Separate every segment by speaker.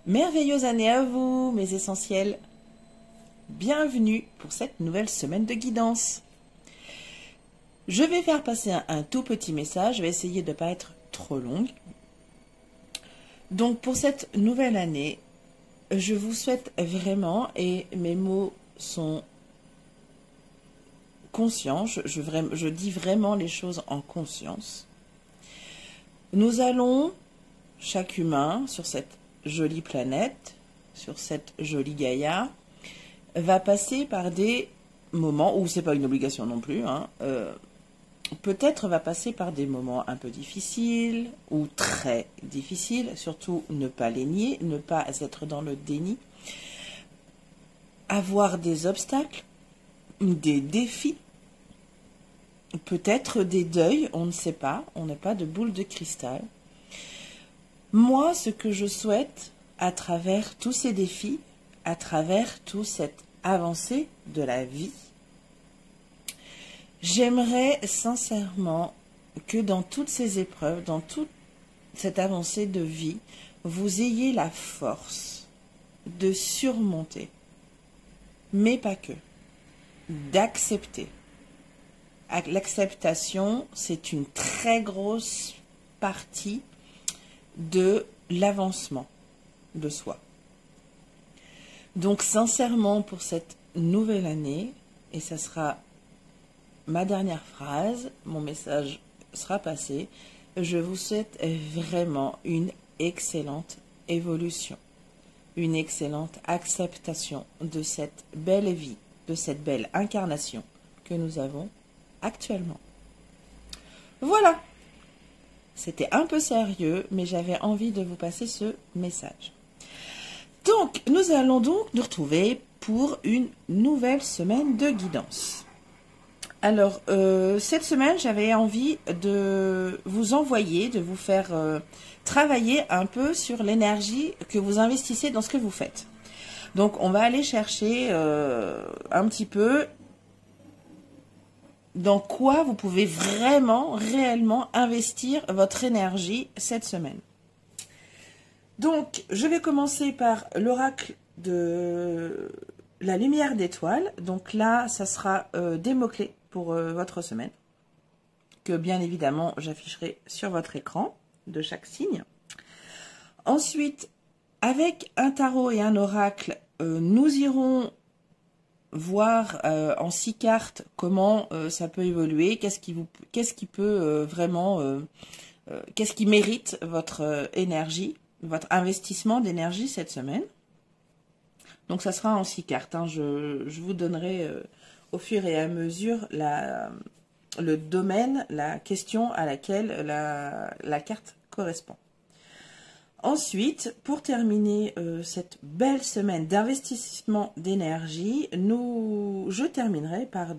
Speaker 1: Merveilleuse année à vous, mes essentiels. Bienvenue pour cette nouvelle semaine de guidance. Je vais faire passer un tout petit message. Je vais essayer de ne pas être trop longue. Donc, pour cette nouvelle année, je vous souhaite vraiment, et mes mots sont conscients, je dis vraiment les choses en conscience. Nous allons, chaque humain, sur cette jolie planète, sur cette jolie Gaïa, va passer par des moments, où c'est pas une obligation non plus, peut-être va passer par des moments un peu difficiles ou très difficiles, surtout ne pas les nier, ne pas être dans le déni, avoir des obstacles, des défis, peut-être des deuils, on ne sait pas, on n'a pas de boule de cristal. Moi, ce que je souhaite, à travers tous ces défis, à travers toute cette avancée de la vie, j'aimerais sincèrement que dans toutes ces épreuves, dans toute cette avancée de vie, vous ayez la force de surmonter, mais pas que, d'accepter. L'acceptation, c'est une très grosse partie de l'avancement de soi. Donc sincèrement pour cette nouvelle année, et ça sera ma dernière phrase, mon message sera passé, je vous souhaite vraiment une excellente évolution, une excellente acceptation de cette belle vie, de cette belle incarnation que nous avons actuellement. Voilà, c'était un peu sérieux, mais j'avais envie de vous passer ce message. Donc, nous allons donc nous retrouver pour une nouvelle semaine de guidance. Alors, cette semaine, j'avais envie de vous envoyer, de vous faire travailler un peu sur l'énergie que vous investissez dans ce que vous faites. Donc, on va aller chercher un petit peu dans quoi vous pouvez vraiment, réellement investir votre énergie cette semaine. Donc, je vais commencer par l'oracle de la lumière d'étoile. Donc là, ça sera des mots-clés pour votre semaine, que bien évidemment, j'afficherai sur votre écran de chaque signe. Ensuite, avec un tarot et un oracle, nous irons voir en 6 cartes comment ça peut évoluer, qu'est-ce qui peut vraiment, qu'est-ce qui mérite votre énergie, votre investissement d'énergie cette semaine. Donc ça sera en 6 cartes, je vous donnerai au fur et à mesure le domaine, la question à laquelle la carte correspond. Ensuite, pour terminer cette belle semaine d'investissement d'énergie, je terminerai par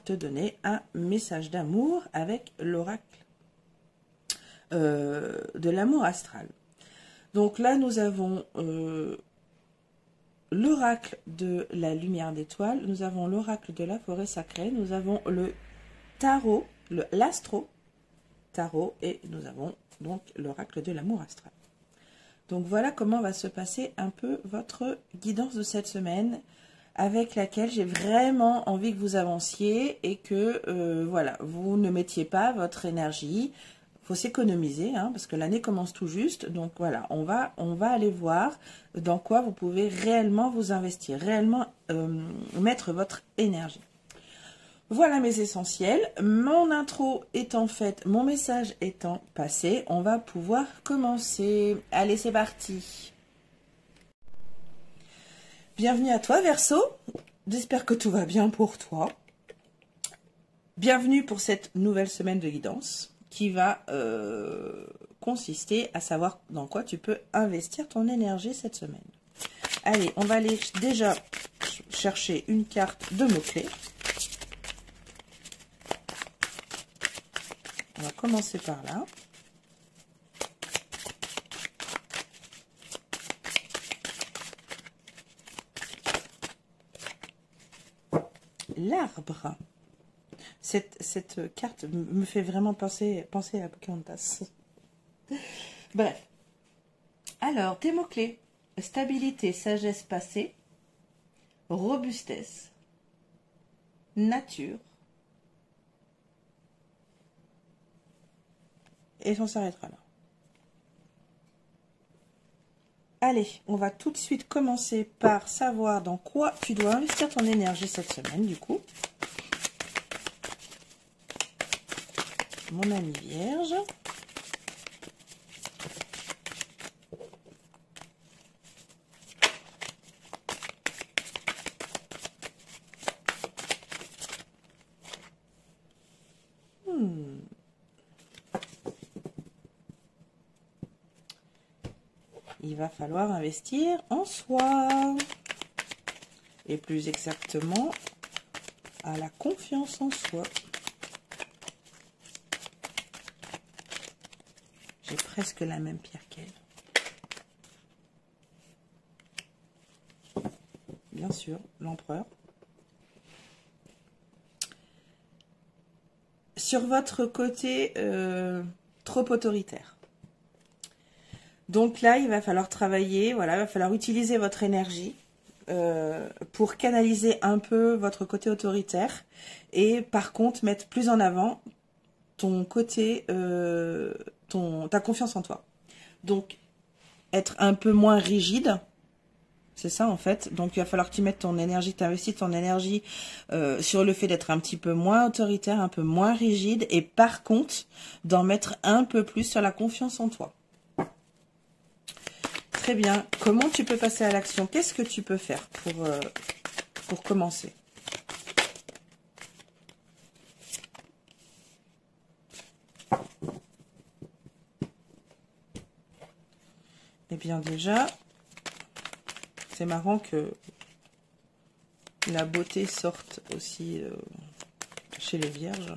Speaker 1: te donner un message d'amour avec l'oracle de l'amour astral. Donc là, nous avons l'oracle de la lumière d'étoile, nous avons l'oracle de la forêt sacrée, nous avons le tarot, l'astro tarot, et nous avons donc l'oracle de l'amour astral. Donc voilà comment va se passer un peu votre guidance de cette semaine, avec laquelle j'ai vraiment envie que vous avanciez et que voilà, vous ne mettiez pas votre énergie. Il faut s'économiser parce que l'année commence tout juste. Donc voilà, on va aller voir dans quoi vous pouvez réellement vous investir, réellement mettre votre énergie. Voilà mes essentiels, mon intro étant faite, mon message étant passé, on va pouvoir commencer. Allez, c'est parti. Bienvenue à toi Verseau, j'espère que tout va bien pour toi. Bienvenue pour cette nouvelle semaine de guidance qui va consister à savoir dans quoi tu peux investir ton énergie cette semaine. Allez, on va aller déjà chercher une carte de mots-clés. On va commencer par là. L'arbre. Cette carte me fait vraiment penser à Pocahontas. Bref. Alors, tes mots-clés. stabilité, sagesse passée, robustesse, nature. Et on s'arrêtera là. Allez, on va tout de suite commencer par savoir dans quoi tu dois investir ton énergie cette semaine, du coup. Mon ami Vierge. Il va falloir investir en soi. Et plus exactement, à la confiance en soi. J'ai presque la même pierre qu'elle. Bien sûr, l'empereur. Sur votre côté trop autoritaire. Donc là, il va falloir travailler, voilà, il va falloir utiliser votre énergie pour canaliser un peu votre côté autoritaire et par contre mettre plus en avant ton côté, ta confiance en toi. Donc, être un peu moins rigide, c'est ça en fait. Donc, il va falloir que tu mettes ton énergie, que tu investisses ton énergie sur le fait d'être un petit peu moins autoritaire, un peu moins rigide et par contre, d'en mettre un peu plus sur la confiance en toi. Très bien. Comment tu peux passer à l'action? Qu'est-ce que tu peux faire pour commencer? Eh bien déjà, c'est marrant que la beauté sorte aussi chez les vierges.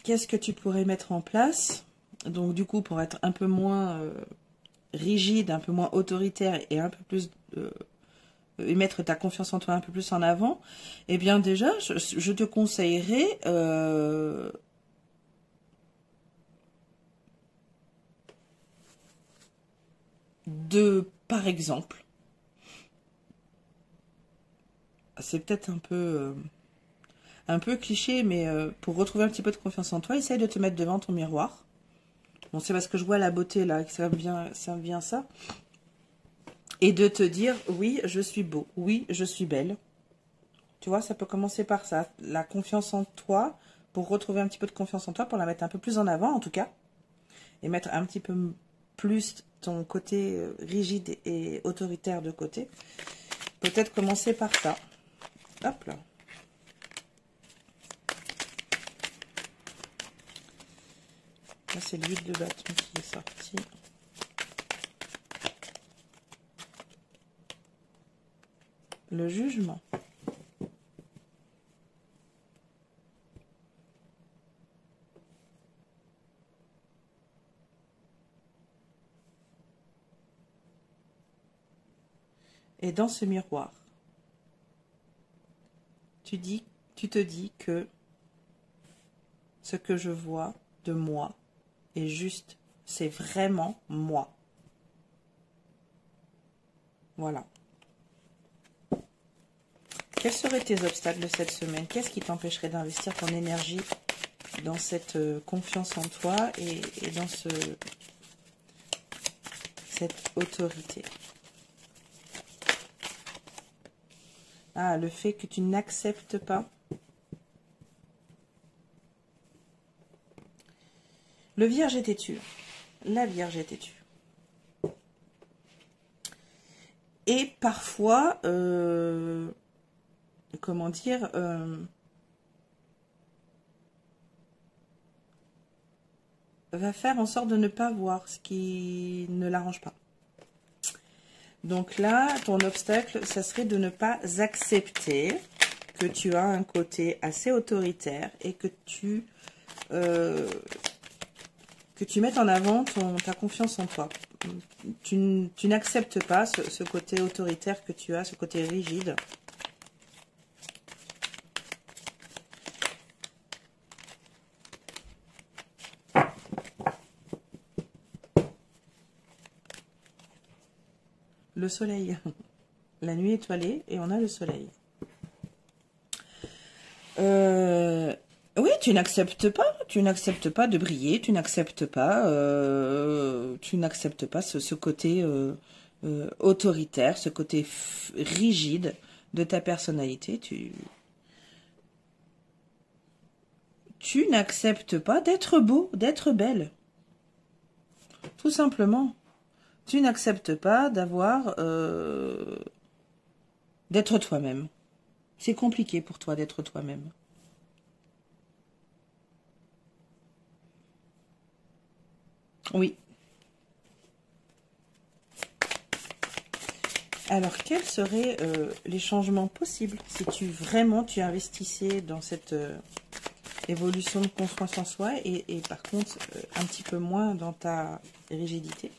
Speaker 1: Qu'est-ce que tu pourrais mettre en place? Donc du coup, pour être un peu moins rigide, un peu moins autoritaire et un peu plus et mettre ta confiance en toi un peu plus en avant, eh bien déjà, je te conseillerais de, par exemple, c'est peut-être un peu cliché, mais pour retrouver un petit peu de confiance en toi, essaye de te mettre devant ton miroir. Bon, c'est parce que je vois la beauté là, que ça me vient ça. Et de te dire, oui, je suis beau, oui, je suis belle. Tu vois, ça peut commencer par ça. La confiance en toi, pour retrouver un petit peu de confiance en toi, pour la mettre un peu plus en avant en tout cas. Et mettre un petit peu plus ton côté rigide et autoritaire de côté. Peut-être commencer par ça. Hop là. Là, c'est l'huile de bâton qui est sortie. Le jugement. Et dans ce miroir, tu te dis que ce que je vois de moi est juste, c'est vraiment moi. Voilà. Quels seraient tes obstacles de cette semaine? Qu'est-ce qui t'empêcherait d'investir ton énergie dans cette confiance en toi et dans cette autorité? Ah, le fait que tu n'acceptes pas. Le vierge est têtu. La vierge est têtue. Et parfois, comment dire, va faire en sorte de ne pas voir ce qui ne l'arrange pas. Donc là, ton obstacle, ça serait de ne pas accepter que tu as un côté assez autoritaire et que tu mettes en avant ta confiance en toi. Tu n'acceptes pas ce côté autoritaire que tu as, ce côté rigide. le soleil. La nuit étoilée et on a le soleil. Oui, tu n'acceptes pas de briller, tu n'acceptes pas ce côté autoritaire, ce côté rigide de ta personnalité. Tu n'acceptes pas d'être beau, d'être belle. Tout simplement. Tu n'acceptes pas d'être toi-même. C'est compliqué pour toi d'être toi-même. Oui. Alors, quels seraient les changements possibles si tu investissais dans cette évolution de confiance en soi et par contre, un petit peu moins dans ta rigidité?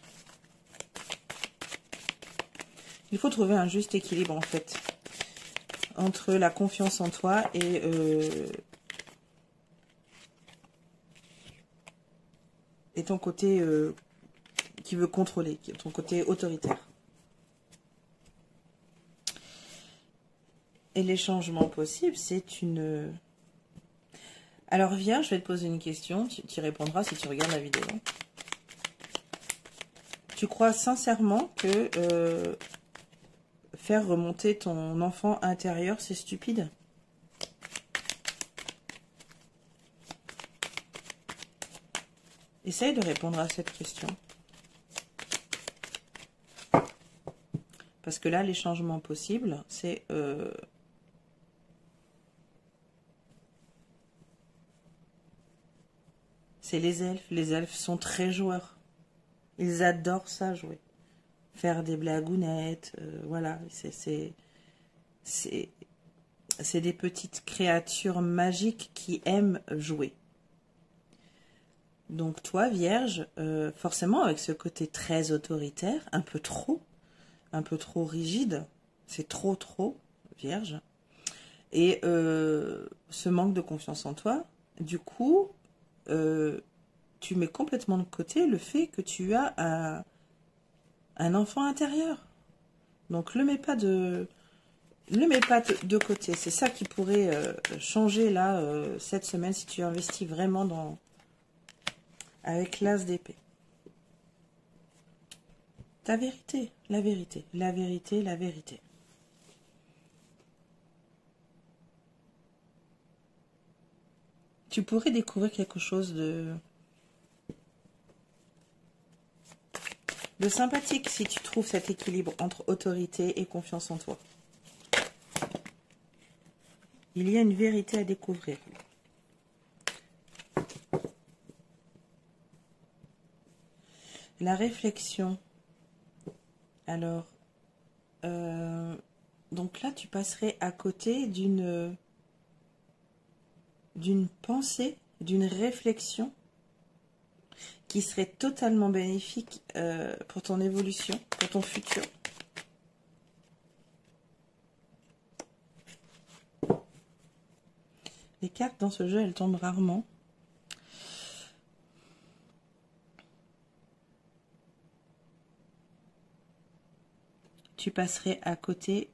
Speaker 1: Il faut trouver un juste équilibre, en fait, entre la confiance en toi et ton côté qui veut contrôler, ton côté autoritaire. Et les changements possibles, c'est une... Alors, Vierge, je vais te poser une question, tu y répondras si tu regardes la vidéo. Tu crois sincèrement que faire remonter ton enfant intérieur, c'est stupide? Essaye de répondre à cette question. Parce que là, les changements possibles, c'est... c'est les elfes. Les elfes sont très joueurs. Ils adorent ça, jouer. Faire des blagounettes, voilà. C'est des petites créatures magiques qui aiment jouer. Donc toi, Vierge, forcément avec ce côté très autoritaire, un peu trop rigide, c'est trop, Vierge. Et ce manque de confiance en toi, du coup, tu mets complètement de côté le fait que tu as un enfant intérieur. Donc le mets pas de côté. C'est ça qui pourrait changer là cette semaine si tu investis vraiment avec l'as d'épée. Ta vérité, la vérité, la vérité, la vérité. Tu pourrais découvrir quelque chose de sympathique si tu trouves cet équilibre entre autorité et confiance en toi. Il y a une vérité à découvrir. La réflexion. Alors, donc là, tu passerais à côté d'une pensée, d'une réflexion qui serait totalement bénéfique pour ton évolution, pour ton futur. Les cartes dans ce jeu, elles tombent rarement. Tu passerais à côté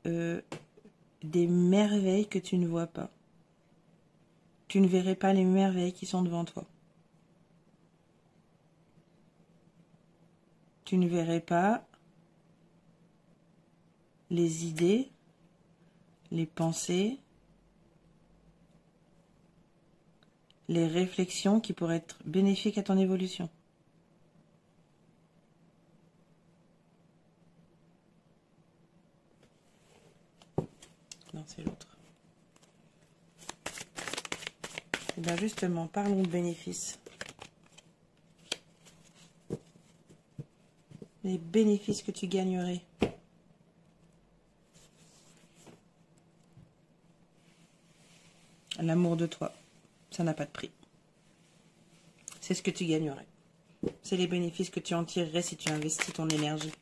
Speaker 1: des merveilles que tu ne vois pas. Tu ne verrais pas les merveilles qui sont devant toi. Tu ne verrais pas les idées, les pensées, les réflexions qui pourraient être bénéfiques à ton évolution. Non, c'est l'autre. Et bien justement, parlons de bénéfices. Les bénéfices que tu gagnerais. L'amour de toi, ça n'a pas de prix. C'est ce que tu gagnerais. C'est les bénéfices que tu en tirerais si tu investis ton énergie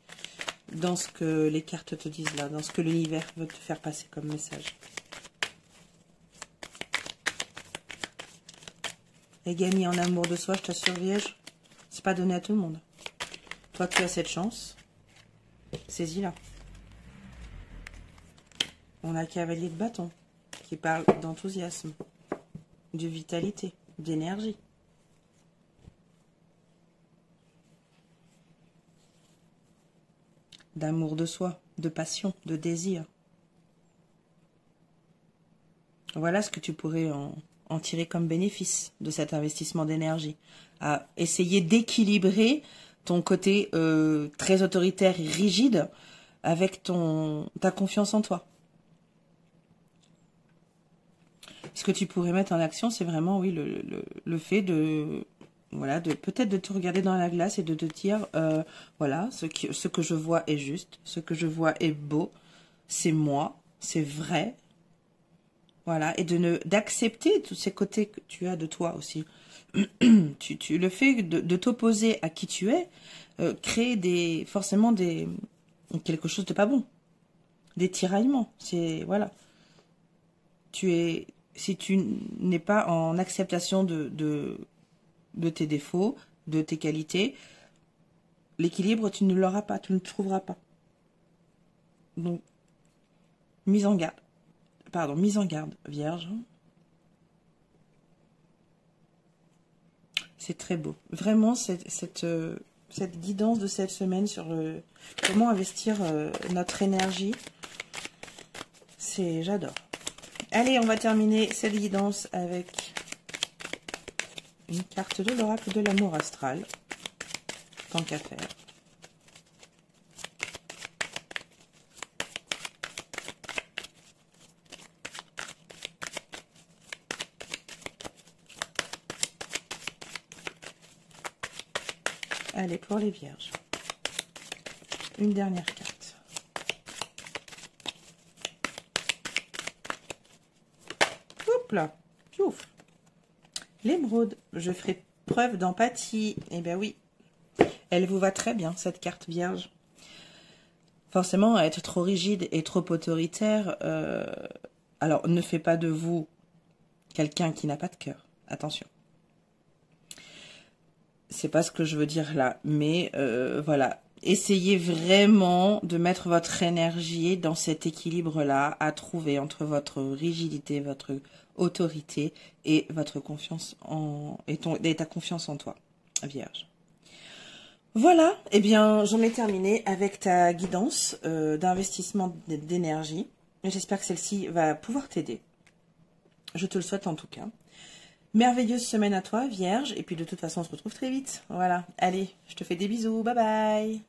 Speaker 1: dans ce que les cartes te disent là, dans ce que l'univers veut te faire passer comme message. Et gagner en amour de soi, je t'assure, Vierge, c'est pas donné à tout le monde. Toi, tu as cette chance. Saisis-la. On a cavalier de bâton qui parle d'enthousiasme, de vitalité, d'énergie. D'amour de soi, de passion, de désir. Voilà ce que tu pourrais en tirer comme bénéfice de cet investissement d'énergie. À essayer d'équilibrer ton côté très autoritaire et rigide avec ta confiance en toi. Ce que tu pourrais mettre en action, c'est vraiment, oui, le fait de, voilà, peut-être de te regarder dans la glace et de te dire, voilà, ce que je vois est juste, ce que je vois est beau, c'est moi, c'est vrai. Voilà, et d'accepter tous ces côtés que tu as de toi aussi. Le fait de t'opposer à qui tu es crée forcément quelque chose de pas bon. Des tiraillements. Voilà. Si tu n'es pas en acceptation de tes défauts, de tes qualités, l'équilibre, tu ne l'auras pas, tu ne le trouveras pas. Donc, mise en garde. Pardon, mise en garde, Vierge. C'est très beau. Vraiment, cette guidance de cette semaine sur comment investir notre énergie, j'adore. Allez, on va terminer cette guidance avec une carte de l'oracle de l'amour astral. Tant qu'à faire. Allez, pour les vierges. Une dernière carte. Hop là, piouf. L'émeraude, je ferai preuve d'empathie. Eh bien oui, elle vous va très bien, cette carte vierge. Forcément, être trop rigide et trop autoritaire, alors ne fait pas de vous quelqu'un qui n'a pas de cœur. Attention. C'est pas ce que je veux dire là, mais voilà. Essayez vraiment de mettre votre énergie dans cet équilibre-là à trouver entre votre rigidité, votre autorité et votre confiance et ta confiance en toi, Vierge. Voilà, eh bien, j'en ai terminé avec ta guidance d'investissement d'énergie. J'espère que celle-ci va pouvoir t'aider. Je te le souhaite en tout cas. Merveilleuse semaine à toi, Vierge. Et puis de toute façon, on se retrouve très vite. Voilà. Allez, je te fais des bisous. Bye bye.